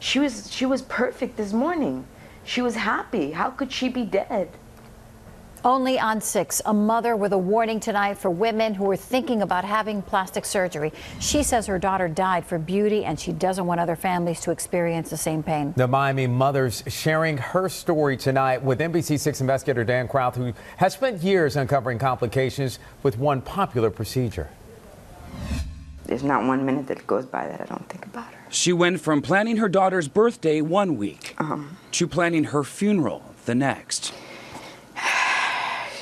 She was perfect this morning. She was happy. How could she be dead? Only on 6, a mother with a warning tonight for women who are thinking about having plastic surgery. She says her daughter died for beauty and she doesn't want other families to experience the same pain. The Miami mother's sharing her story tonight with NBC6 investigator Dan Crowth, who has spent years uncovering complications with one popular procedure. There's not 1 minute that goes by that I don't think about her. She went from planning her daughter's birthday 1 week to planning her funeral the next.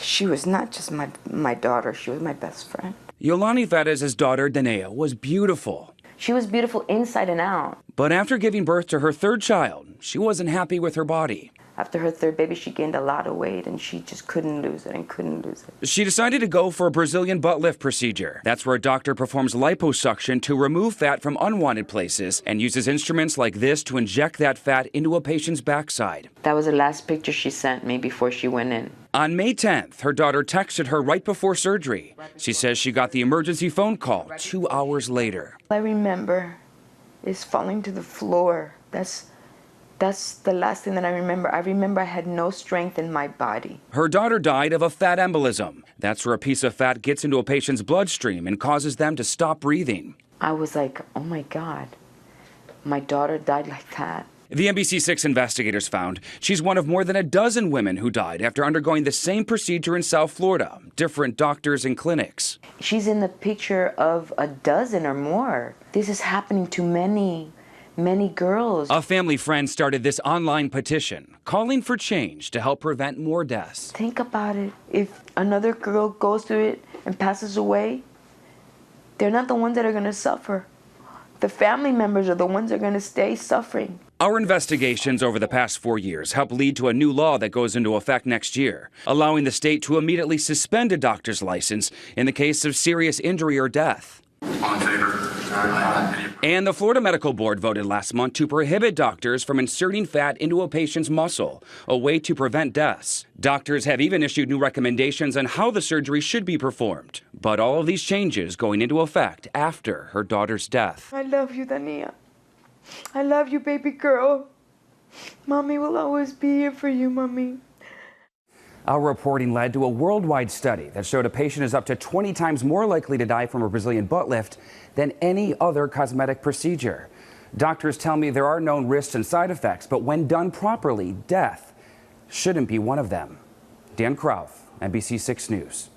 She was not just my daughter, she was my best friend. Yolani Vetez's daughter, Danae, was beautiful. She was beautiful inside and out. But after giving birth to her third child, she wasn't happy with her body. After her third baby, she gained a lot of weight and she just couldn't lose it and couldn't lose it. She decided to go for a Brazilian butt lift procedure. That's where a doctor performs liposuction to remove fat from unwanted places and uses instruments like this to inject that fat into a patient's backside. That was the last picture she sent me before she went in. On May 10th, her daughter texted her right before surgery. She says she got the emergency phone call 2 hours later. All I remember is falling to the floor. That's the last thing that I remember. I remember I had no strength in my body. Her daughter died of a fat embolism. That's where a piece of fat gets into a patient's bloodstream and causes them to stop breathing. I was like, oh my God, my daughter died like that. The NBC6 investigators found she's one of more than a dozen women who died after undergoing the same procedure in South Florida, different doctors and clinics. She's in the picture of a dozen or more. This is happening to many girls. A family friend started this online petition calling for change to help prevent more deaths. Think about it. If another girl goes through it and passes away, they're not the ones that are going to suffer. The family members are the ones that are going to stay suffering. Our investigations over the past 4 years help lead to a new law that goes into effect next year, allowing the state to immediately suspend a doctor's license in the case of serious injury or death. All in favor? And the Florida Medical Board voted last month to prohibit doctors from inserting fat into a patient's muscle, a way to prevent deaths. Doctors have even issued new recommendations on how the surgery should be performed. But all of these changes going into effect after her daughter's death. I love you, Dania. I love you, baby girl. Mommy will always be here for you, Mommy. Our reporting led to a worldwide study that showed a patient is up to 20 times more likely to die from a Brazilian butt lift than any other cosmetic procedure. Doctors tell me there are known risks and side effects, but when done properly, death shouldn't be one of them. Dan Crowth, NBC6 News.